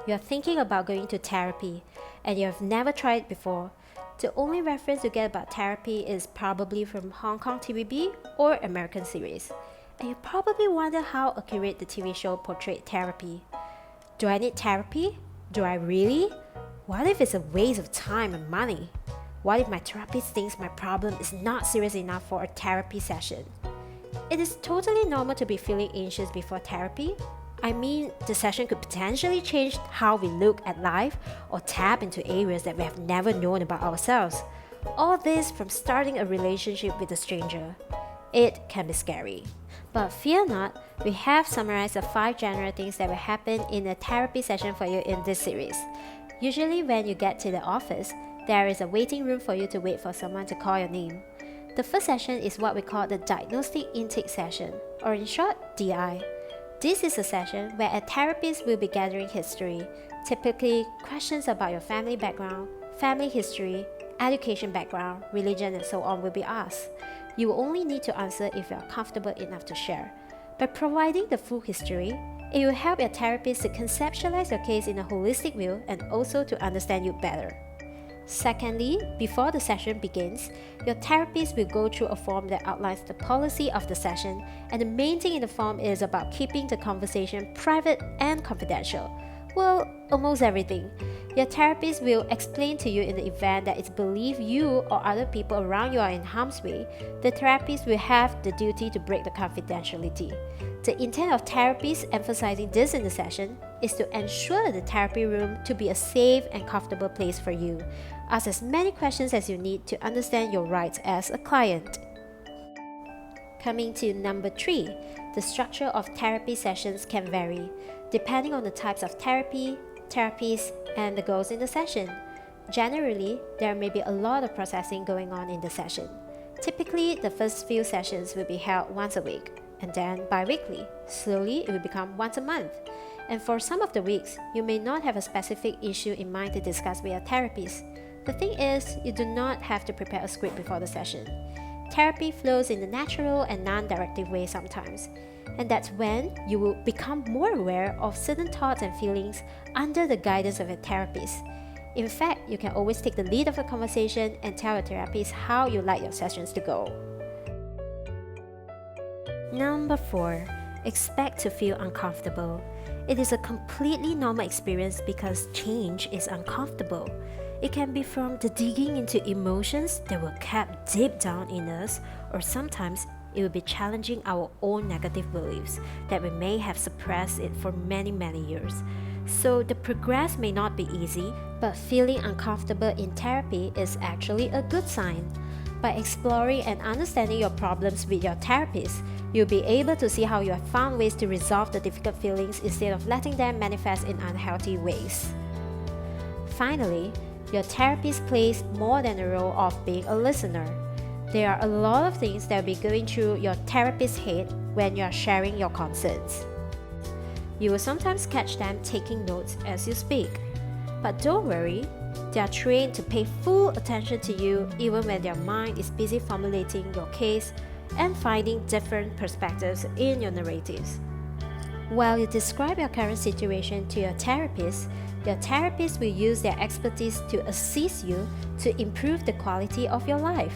you're thinking about going to therapy and you have never tried it before, the only reference you get about therapy is probably from Hong Kong TVB or American series. And you probably wonder how accurate the TV show portrayed therapy. Do I need therapy? Do I really? What if it's a waste of time and money? What if my therapist thinks my problem is not serious enough for a therapy session? It is totally normal to be feeling anxious before therapy. I mean, the session could potentially change how we look at life or tap into areas that we have never known about ourselves. All this from starting a relationship with a stranger. It can be scary. But fear not, we have summarized the 5 general things that will happen in a therapy session for you in this series. Usually when you get to the office, there is a waiting room for you to wait for someone to call your name. The first session is what we call the Diagnostic Intake session, or in short, DI. This is a session where a therapist will be gathering history, typically questions about your family background, family history, education background, religion, and so on will be asked. You will only need to answer if you are comfortable enough to share. By providing the full history, it will help your therapist to conceptualize your case in a holistic view and also to understand you better. Secondly, before the session begins, your therapist will go through a form that outlines the policy of the session, and the main thing in the form is about keeping the conversation private and confidential. Well, almost everything. Your therapist will explain to you in the event that it's believed you or other people around you are in harm's way, the therapist will have the duty to break the confidentiality. The intent of therapists emphasizing this in the session is to ensure the therapy room to be a safe and comfortable place for you. Ask as many questions as you need to understand your rights as a client. Coming to number 3, the structure of therapy sessions can vary, depending on the types of therapy, therapists, and the goals in the session. Generally, there may be a lot of processing going on in the session. Typically, the first few sessions will be held once a week, and then bi-weekly. Slowly, it will become once a month. And for some of the weeks, you may not have a specific issue in mind to discuss with your therapist. The thing is, you do not have to prepare a script before the session. Therapy flows in a natural and non-directive way sometimes. And that's when you will become more aware of certain thoughts and feelings under the guidance of a therapist. In fact, you can always take the lead of the conversation and tell your therapist how you like your sessions to go. Number 4, expect to feel uncomfortable. It is a completely normal experience because change is uncomfortable. It can be from the digging into emotions that were kept deep down in us, or sometimes it will be challenging our own negative beliefs that we may have suppressed it for many years. So the progress may not be easy, but feeling uncomfortable in therapy is actually a good sign. By exploring and understanding your problems with your therapist, you'll be able to see how you have found ways to resolve the difficult feelings instead of letting them manifest in unhealthy ways. Finally, your therapist plays more than the role of being a listener. There are a lot of things that will be going through your therapist's head when you are sharing your concerns. You will sometimes catch them taking notes as you speak. But don't worry, they are trained to pay full attention to you even when their mind is busy formulating your case and finding different perspectives in your narratives. While you describe your current situation to your therapist will use their expertise to assist you to improve the quality of your life.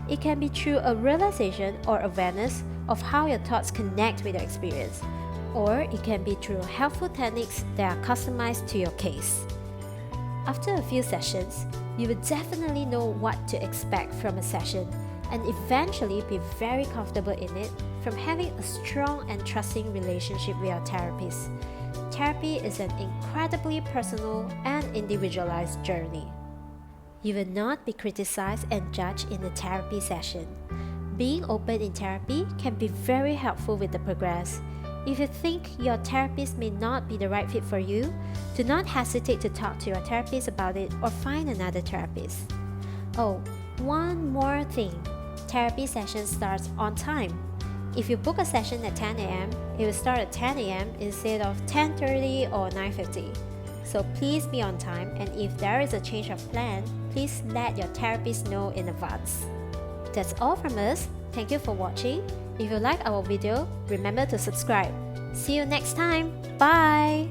It can be through a realization or awareness of how your thoughts connect with your experience, or it can be through helpful techniques that are customized to your case. After a few sessions, you will definitely know what to expect from a session and eventually be very comfortable in it from having a strong and trusting relationship with your therapist. Therapy is an incredibly personal and individualized journey. You will not be criticized and judged in a therapy session. Being open in therapy can be very helpful with the progress. If you think your therapist may not be the right fit for you, do not hesitate to talk to your therapist about it or find another therapist. Oh, one more thing. Therapy session starts on time. If you book a session at 10 a.m., it will start at 10 a.m. instead of 10:30 or 9:50. So please be on time, and if there is a change of plan, please let your therapist know in advance. That's all from us. Thank you for watching. If you like our video, remember to subscribe. See you next time. Bye!